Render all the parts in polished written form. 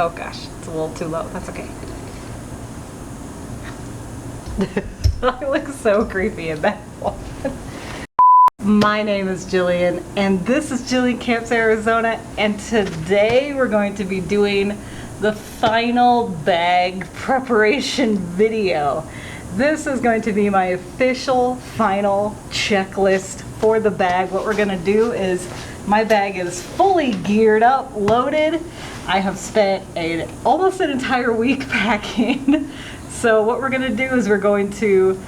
Oh gosh, it's a little too low. That's okay. I look so creepy in that one. My name is Jillian, and this is Jillian Camps Arizona, and today we're going to be doing the final bag preparation video. This is going to be my official final checklist for the bag. What we're going to do is, my bag is fully geared up, loaded. I have spent almost an entire week packing. So what we're going to do is we're going to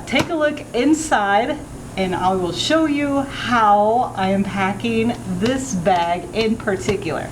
take a look inside, and I will show you how I am packing this bag in particular.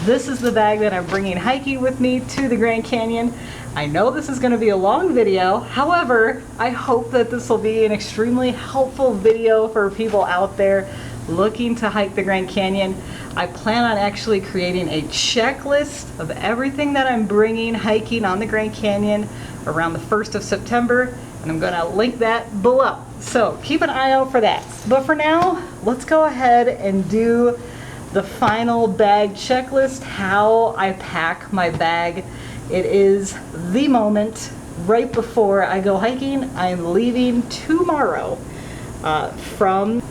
This is the bag that I'm bringing hiking with me to the Grand Canyon. I know this is going to be a long video, however, I hope that this will be an extremely helpful video for people out there looking to hike the Grand Canyon. I plan on actually creating a checklist of everything that I'm bringing hiking on the Grand Canyon around the 1st of September, and I'm going to link that below. So keep an eye out for that. But for now, let's go ahead and do the final bag checklist, how I pack my bag. It is the moment right before I go hiking. I am leaving tomorrow from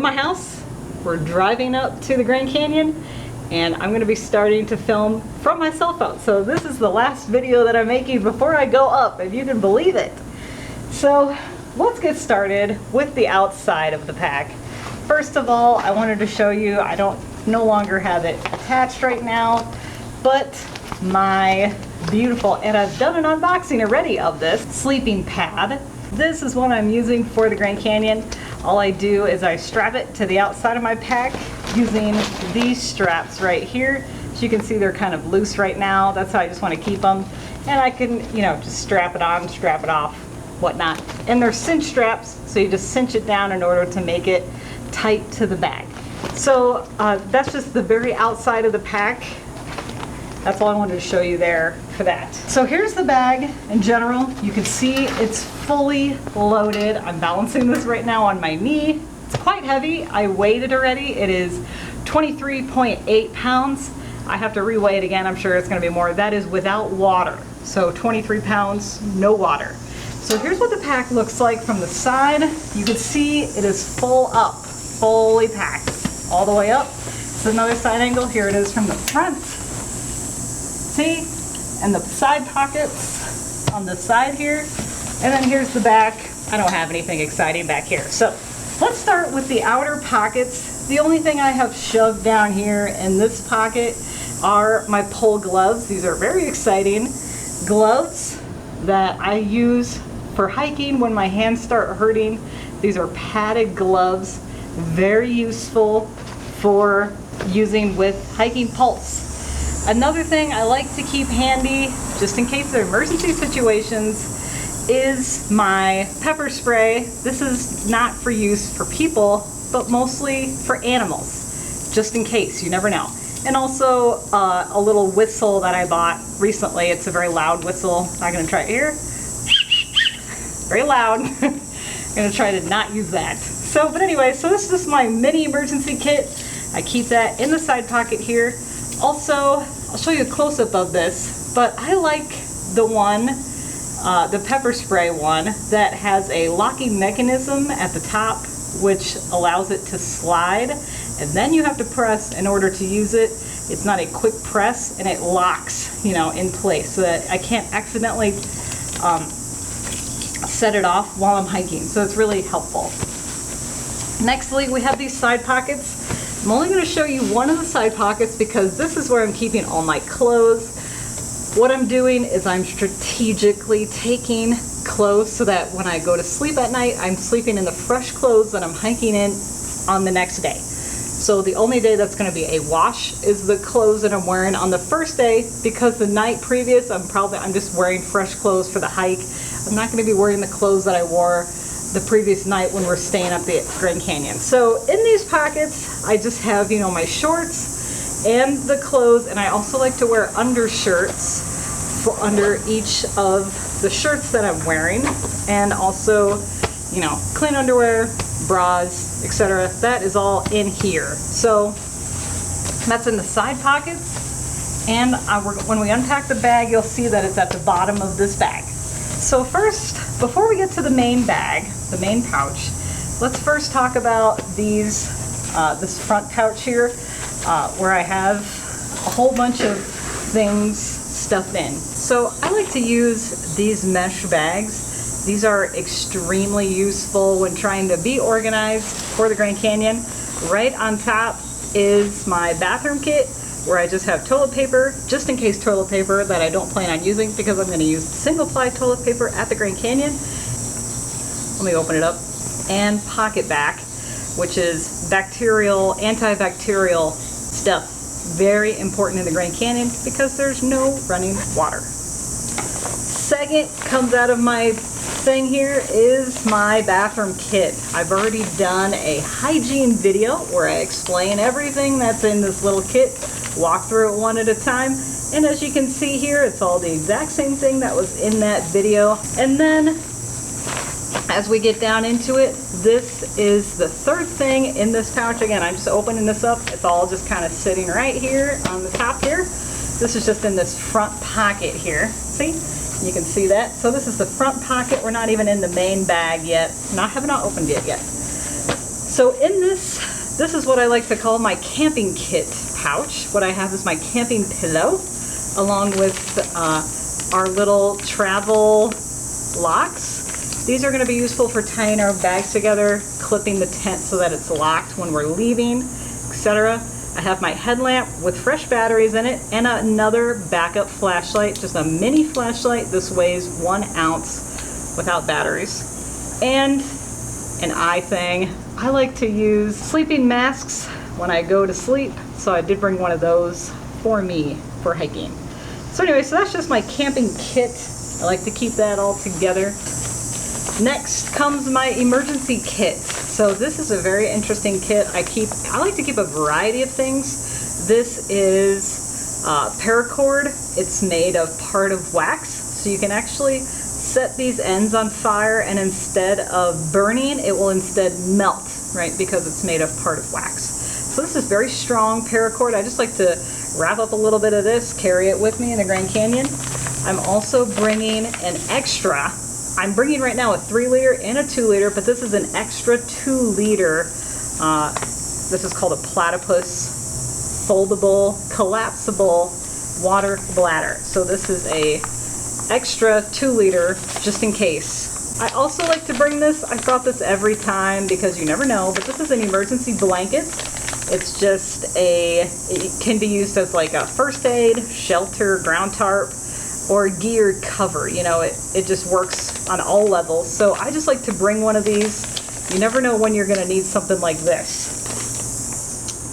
my house. We're driving up to the Grand Canyon, and I'm going to be starting to film from my cell phone. So this is the last video that I'm making before I go up, if you can believe it. So let's get started with the outside of the pack. First of all, I wanted to show you, I no longer have it attached right now, but my beautiful, and I've done an unboxing already of this, sleeping pad. This is what I'm using for the Grand Canyon. All I do is I strap it to the outside of my pack using these straps right here. As you can see, they're kind of loose right now. That's how I just want to keep them. And I can, just strap it on, strap it off, whatnot. And they're cinch straps, so you just cinch it down in order to make it tight to the bag. So that's just the very outside of the pack. That's all I wanted to show you there for that. So here's the bag in general. You can see it's fully loaded. I'm balancing this right now on my knee. It's quite heavy. I weighed it already. It is 23.8 pounds. I have to re-weigh it again. I'm sure it's going to be more. That is without water. So 23 pounds, no water. So here's what the pack looks like from the side. You can see it is full up, fully packed all the way up. It's another side angle. Here it is from the front. See? And the side pockets on the side here. And then here's the back. I don't have anything exciting back here. So let's start with the outer pockets. The only thing I have shoved down here in this pocket are my pole gloves. These are very exciting gloves that I use for hiking when my hands start hurting. These are padded gloves, very useful for using with hiking poles. Another thing I like to keep handy, just in case of emergency situations, is my pepper spray. This is not for use for people, but mostly for animals, just in case, you never know. And also a little whistle that I bought recently. It's a very loud whistle. I'm not gonna try it here. Very loud. I'm gonna try to not use that. So, but anyway, so this is just my mini emergency kit. I keep that in the side pocket here. Also, I'll show you a close-up of this, but I like the one, the pepper spray one, that has a locking mechanism at the top, which allows it to slide, and then you have to press in order to use it. It's not a quick press, and it locks, in place, so that I can't accidentally set it off while I'm hiking, so it's really helpful. Nextly, we have these side pockets. I'm only going to show you one of the side pockets because this is where I'm keeping all my clothes. What I'm doing is I'm strategically taking clothes so that when I go to sleep at night, I'm sleeping in the fresh clothes that I'm hiking in on the next day. So the only day that's going to be a wash is the clothes that I'm wearing on the first day, because the night previous I'm just wearing fresh clothes for the hike. I'm not going to be wearing the clothes that I wore the previous night when we're staying up the Grand Canyon. So in these pockets, I just have, my shorts and the clothes, and I also like to wear undershirts for under each of the shirts that I'm wearing, and also, clean underwear, bras, etc. That is all in here. So that's in the side pockets. And when we unpack the bag, you'll see that it's at the bottom of this bag. So first, before we get to the main bag, the main pouch, let's first talk about this front pouch here, where I have a whole bunch of things stuffed in. So I like to use these mesh bags. These are extremely useful when trying to be organized for the Grand Canyon. Right on top is my bathroom kit, where I just have toilet paper, just in case toilet paper that I don't plan on using, because I'm going to use single-ply toilet paper at the Grand Canyon. Let me open it up. And PocketBac, which is bacterial, antibacterial stuff. Very important in the Grand Canyon because there's no running water. Second comes out of my thing here is my bathroom kit. I've already done a hygiene video where I explain everything that's in this little kit, walk through it one at a time, and as you can see here, it's all the exact same thing that was in that video. And then as we get down into it, this is the third thing in this pouch. Again, I'm just opening this up. It's all just kind of sitting right here on the top here. This is just in this front pocket here. See? You can see that. So this is the front pocket. We're not even in the main bag yet. I have not opened it yet. So in this is what I like to call my camping kit pouch. What I have is my camping pillow, along with our little travel locks. These are going to be useful for tying our bags together, clipping the tent so that it's locked when we're leaving, etc. I have my headlamp with fresh batteries in it and another backup flashlight, just a mini flashlight. This weighs 1 ounce without batteries. And an eye thing. I like to use sleeping masks when I go to sleep, so I did bring one of those for me for hiking. So anyway, so that's just my camping kit. I like to keep that all together. Next comes my emergency kit. So this is a very interesting kit. I like to keep a variety of things. This is paracord. It's made of part of wax, so you can actually set these ends on fire, and instead of burning, it will instead melt, right? Because it's made of part of wax. So this is very strong paracord. I just like to wrap up a little bit of this, carry it with me in the Grand Canyon. I'm also bringing an extra. I'm bringing right now a 3-liter and a 2-liter, but this is an extra 2-liter. This is called a platypus foldable, collapsible water bladder. So this is a extra 2-liter just in case. I also like to bring this. I brought this every time because you never know, but this is an emergency blanket. It's just it can be used as like a first aid, shelter, ground tarp, or gear cover. You know, it just works on all levels. So I just like to bring one of these. You never know when you're going to need something like this.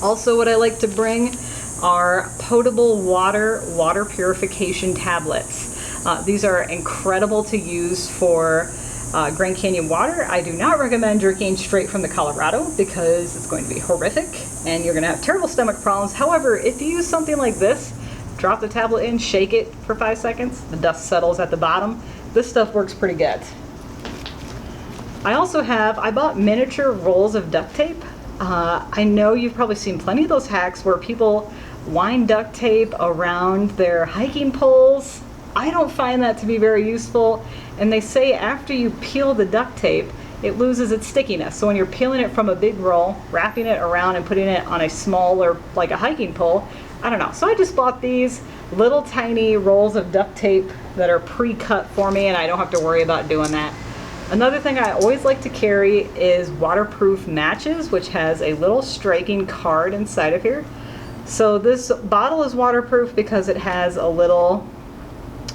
Also, what I like to bring are potable water purification tablets. These are incredible to use for Grand Canyon water. I do not recommend drinking straight from the Colorado because it's going to be horrific and you're going to have terrible stomach problems. However, if you use something like this, drop the tablet in, shake it for 5 seconds, the dust settles at the bottom. This stuff works pretty good. I bought miniature rolls of duct tape. I know you've probably seen plenty of those hacks where people wind duct tape around their hiking poles. I don't find that to be very useful, and they say after you peel the duct tape, it loses its stickiness. So when you're peeling it from a big roll, wrapping it around and putting it on a smaller, like a hiking pole, I don't know. So I just bought these little tiny rolls of duct tape that are pre-cut for me, and I don't have to worry about doing that. Another thing I always like to carry is waterproof matches, which has a little striking card inside of here. So this bottle is waterproof because it has a little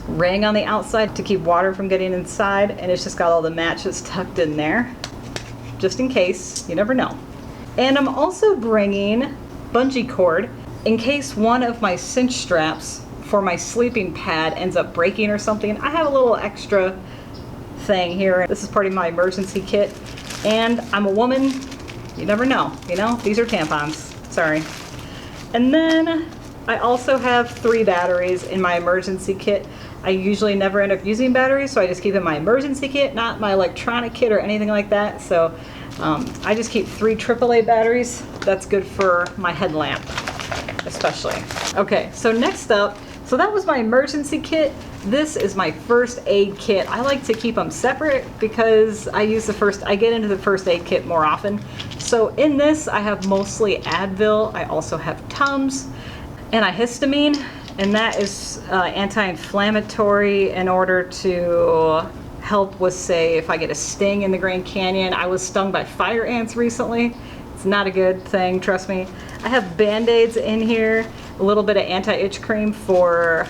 ring on the outside to keep water from getting inside, and it's just got all the matches tucked in there, just in case. You never know. And I'm also bringing bungee cord in case one of my cinch straps for my sleeping pad ends up breaking or something. I have a little extra thing here. This is part of my emergency kit, and I'm a woman. You never know, you know? These are tampons. Sorry. And then I also have 3 batteries in my emergency kit. I usually never end up using batteries, so I just keep in my emergency kit, not my electronic kit or anything like that. So I just keep 3 AAA batteries. That's good for my headlamp, especially especially. Okay, so next up, so that was my emergency kit. This is my first aid kit. I like to keep them separate because I get into the first aid kit more often. So in this, I have mostly Advil. I also have Tums, antihistamine, and that is anti-inflammatory in order to help with, say, if I get a sting in the Grand Canyon. I was stung by fire ants recently. It's not a good thing, trust me. I have Band-Aids in here, a little bit of anti-itch cream for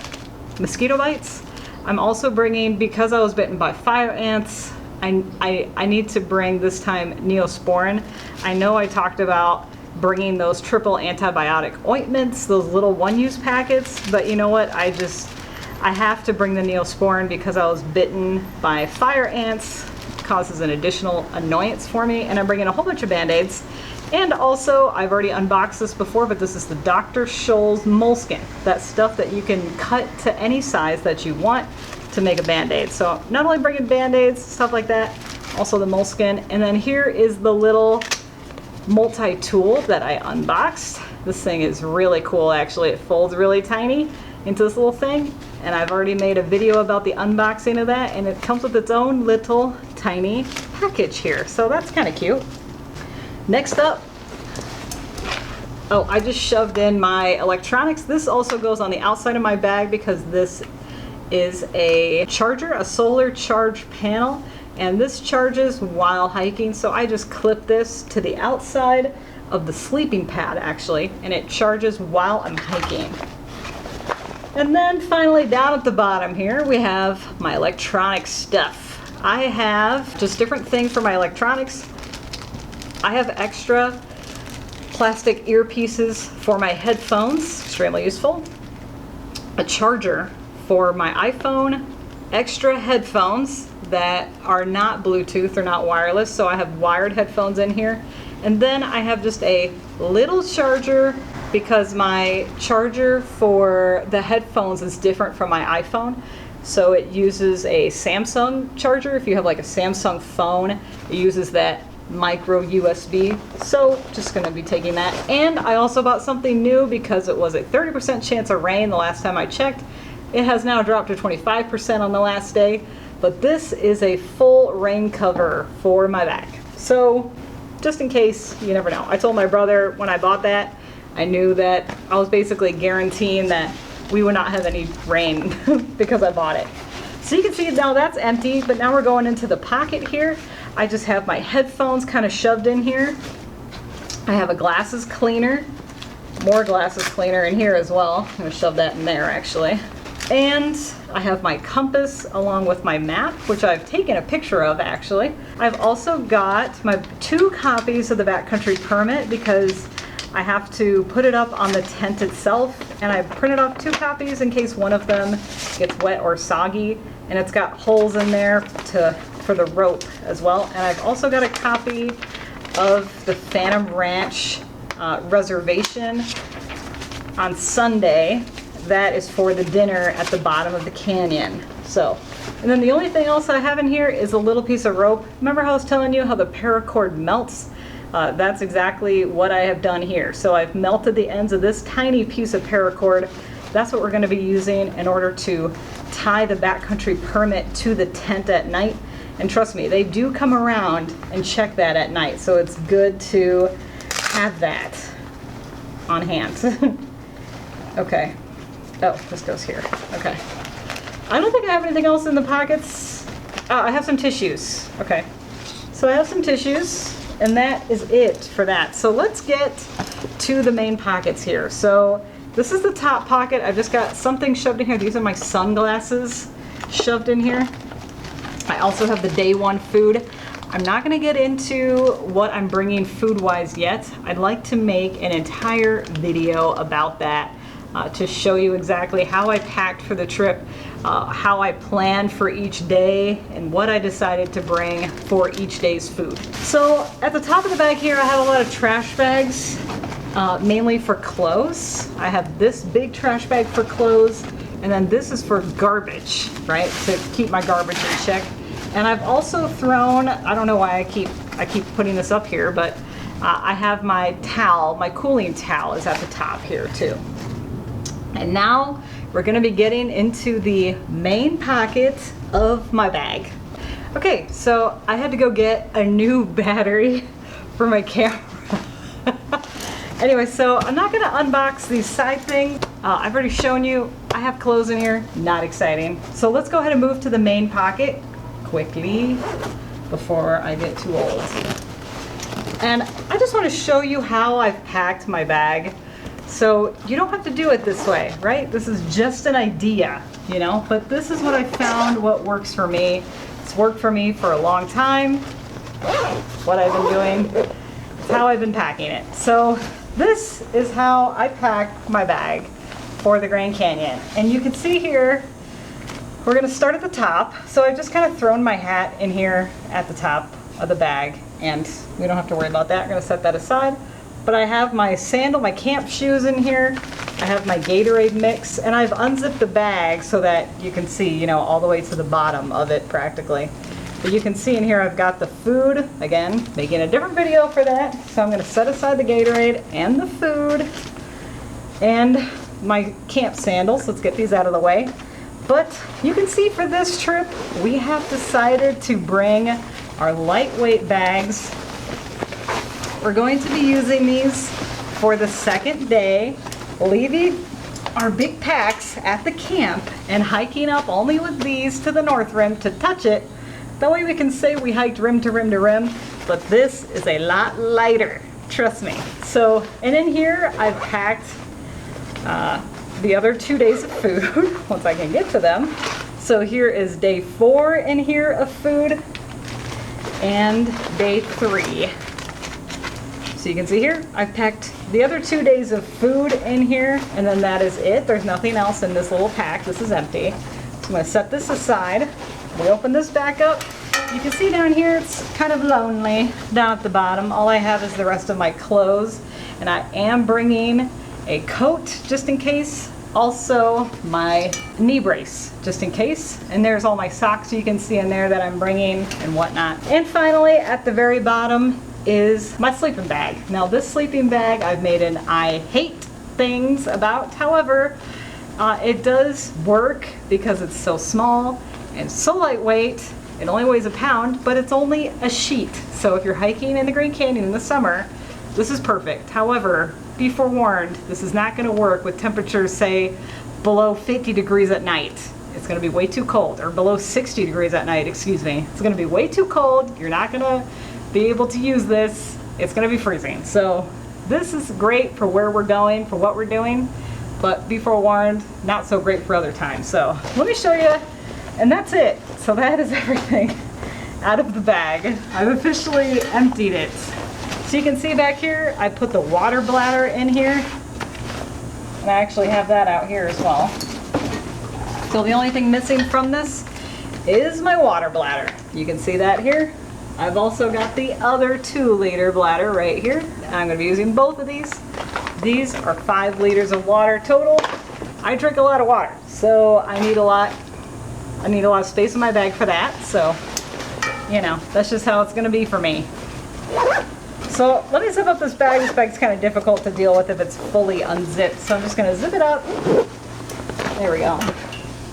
mosquito bites. I'm also bringing, because I was bitten by fire ants, I need to bring this time Neosporin. I know I talked about bringing those triple antibiotic ointments, those little one-use packets, but you know what, I have to bring the Neosporin because I was bitten by fire ants. It causes an additional annoyance for me, and I'm bringing a whole bunch of Band-Aids. And also, I've already unboxed this before, but this is the Dr. Scholl's Moleskin. That stuff that you can cut to any size that you want to make a Band-Aid. So not only bringing Band-Aids, stuff like that, also the Moleskin. And then here is the little multi-tool that I unboxed. This thing is really cool, actually. It folds really tiny into this little thing. And I've already made a video about the unboxing of that, and it comes with its own little tiny package here. So that's kind of cute. Next up, oh, I just shoved in my electronics. This also goes on the outside of my bag because this is a charger, a solar charge panel, and this charges while hiking. So I just clip this to the outside of the sleeping pad actually, and it charges while I'm hiking. And then finally down at the bottom here, we have my electronic stuff. I have just different things for my electronics. I have extra plastic earpieces for my headphones, extremely useful. A charger for my iPhone, extra headphones that are not Bluetooth, they're not wireless, so I have wired headphones in here. And then I have just a little charger because my charger for the headphones is different from my iPhone. So it uses a Samsung charger. If you have like a Samsung phone, it uses that micro USB. So just gonna be taking that. And I also bought something new because it was a 30% chance of rain the last time I checked. It has now dropped to 25% on the last day. But this is a full rain cover for my back. So just in case, you never know. I told my brother when I bought that, I knew that I was basically guaranteeing that we would not have any rain because I bought it. So you can see now that's empty, but now we're going into the pocket here. I just have my headphones kind of shoved in here. I have a glasses cleaner, more glasses cleaner in here as well. I'm gonna shove that in there actually. And I have my compass along with my map, which I've taken a picture of actually. I've also got my 2 copies of the backcountry permit because I have to put it up on the tent itself, and I printed off 2 copies in case one of them gets wet or soggy, and it's got holes in there for the rope as well. And I've also got a copy of the Phantom Ranch reservation on Sunday. That is for the dinner at the bottom of the canyon. So, and then the only thing else I have in here is a little piece of rope. Remember how I was telling you how the paracord melts? That's exactly what I have done here. So I've melted the ends of this tiny piece of paracord. That's what we're going to be using in order to tie the backcountry permit to the tent at night. And trust me, they do come around and check that at night. So it's good to have that on hand. Okay. Oh, this goes here. Okay. I don't think I have anything else in the pockets. Oh, I have some tissues. Okay. So I have some tissues. And that is it for that. So let's get to the main pockets here. So this is the top pocket. I've just got something shoved in here. These are my sunglasses shoved in here. I also have the day 1 food. I'm not gonna get into what I'm bringing food-wise yet. I'd like to make an entire video about that to show you exactly how I packed for the trip, how I planned for each day, and what I decided to bring for each day's food. So at the top of the bag here, I have a lot of trash bags, mainly for clothes. I have this big trash bag for clothes, and then this is for garbage, right? To keep my garbage in check. And I've also thrown, I don't know why I keep putting this up here, but I have my towel, my cooling towel is at the top here too. And now we're gonna be getting into the main pocket of my bag. Okay, so I had to go get a new battery for my camera. Anyway, so I'm not gonna unbox the side thing. I've already shown you, I have clothes in here, not exciting. So let's go ahead and move to the main pocket quickly before I get too old. And I just wanna show you how I've packed my bag. So you don't have to do it this way, right? This is just an idea, you know, but this is what I found, what works for me. It's worked for me for a long time. What I've been doing, it's how I've been packing it. So this is how I pack my bag for the Grand Canyon. And you can see here, we're gonna start at the top. So I've just kind of thrown my hat in here at the top of the bag, and we don't have to worry about that. I'm gonna set that aside. But I have my sandal, my camp shoes in here. I have my Gatorade mix, and I've unzipped the bag so that you can see, you know, all the way to the bottom of it practically. But you can see in here I've got the food, again, making a different video for that. So I'm gonna set aside the Gatorade and the food and my camp sandals. Let's get these out of the way. But you can see for this trip, we have decided to bring our lightweight bags. We're going to be using these for the second day, leaving our big packs at the camp and hiking up only with these to the north rim to touch it. That way we can say we hiked rim to rim to rim, but this is a lot lighter, trust me. So, and in here I've packed the other 2 days of food, once I can get to them. So here is day 4 in here of food, and day 3. So you can see here, I've packed the other 2 days of food in here, and then that is it. There's nothing else in this little pack. This is empty. So I'm gonna set this aside. We open this back up. You can see down here, it's kind of lonely down at the bottom. All I have is the rest of my clothes, and I am bringing a coat just in case. Also my knee brace just in case. And there's all my socks you can see in there that I'm bringing and whatnot. And finally, at the very bottom, is my sleeping bag. Now this sleeping bag I've made an I hate things about. However, it does work because it's so small and so lightweight. It only weighs a pound, but it's only a sheet. So if you're hiking in the Grand Canyon in the summer, this is perfect. However, be forewarned, this is not gonna work with temperatures, say, below 50 degrees at night. It's gonna be way too cold, or below 60 degrees at night, excuse me. It's gonna be way too cold. You're not gonna be able to use this. It's gonna be freezing. So this is great for where we're going, for what we're doing, but be forewarned, not so great for other times. So let me show you, and that's it. So that is everything out of the bag. I've officially emptied it. So you can see back here, I put the water bladder in here, and I actually have that out here as well. So the only thing missing from this is my water bladder. You can see that here. I've also got the other 2-liter bladder right here. I'm gonna be using both of these. These are 5 liters of water total. I drink a lot of water, so I need a lot of space in my bag for that. So, you know, that's just how it's gonna be for me. So let me zip up this bag. This bag's kind of difficult to deal with if it's fully unzipped. So I'm just gonna zip it up. There we go.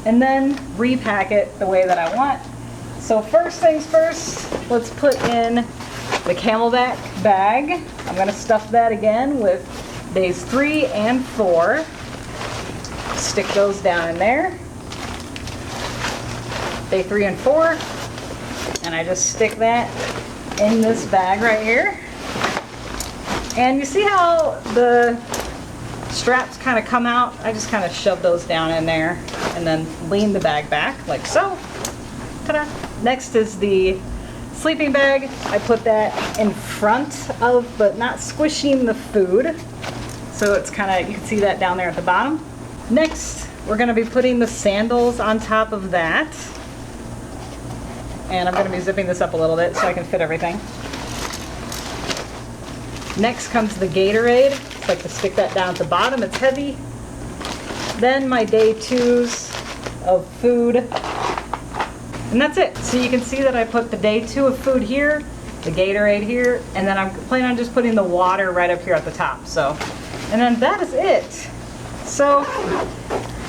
And then repack it the way that I want. So first things first, let's put in the Camelback bag. I'm gonna stuff that again with days 3 and 4. Stick those down in there. Day 3 and 4. And I just stick that in this bag right here. And you see how the straps kind of come out? I just kind of shove those down in there and then lean the bag back like so. Ta-da! Next is the sleeping bag. I put that in front of, but not squishing the food. So it's kind of, you can see that down there at the bottom. Next, we're gonna be putting the sandals on top of that. And I'm gonna be zipping this up a little bit so I can fit everything. Next comes the Gatorade. Just like to stick that down at the bottom, it's heavy. Then my day 2s of food. And that's it. So you can see that I put the day 2 of food here, the Gatorade here, and then I'm planning on just putting the water right up here at the top. So, and then that is it. So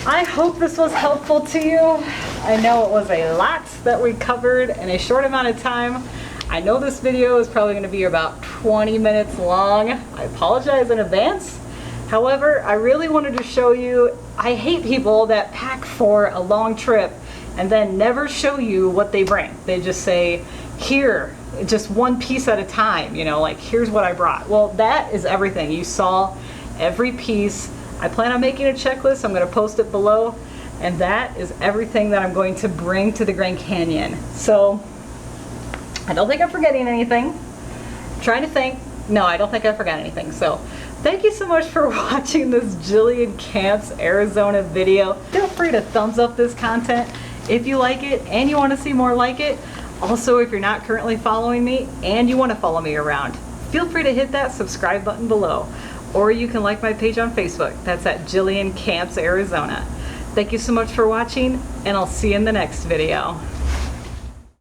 I hope this was helpful to you. I know it was a lot that we covered in a short amount of time. I know this video is probably going to be about 20 minutes long. I apologize in advance. However, I really wanted to show you, I hate people that pack for a long trip and then never show you what they bring. They just say, here, just one piece at a time, you know, like here's what I brought. Well, that is everything. You saw every piece. I plan on making a checklist. I'm going to post it below, and that is everything that I'm going to bring to the Grand Canyon. So I don't think I'm forgetting anything. I'm trying to think. No, I don't think I forgot anything. So thank you so much for watching this Jillian Camps Arizona video. Feel free to thumbs up this content if you like it and you want to see more like it. Also, if you're not currently following me and you want to follow me around, feel free to hit that subscribe button below. Or you can like my page on Facebook. That's at Jillian Camps Arizona. Thank you so much for watching, and I'll see you in the next video.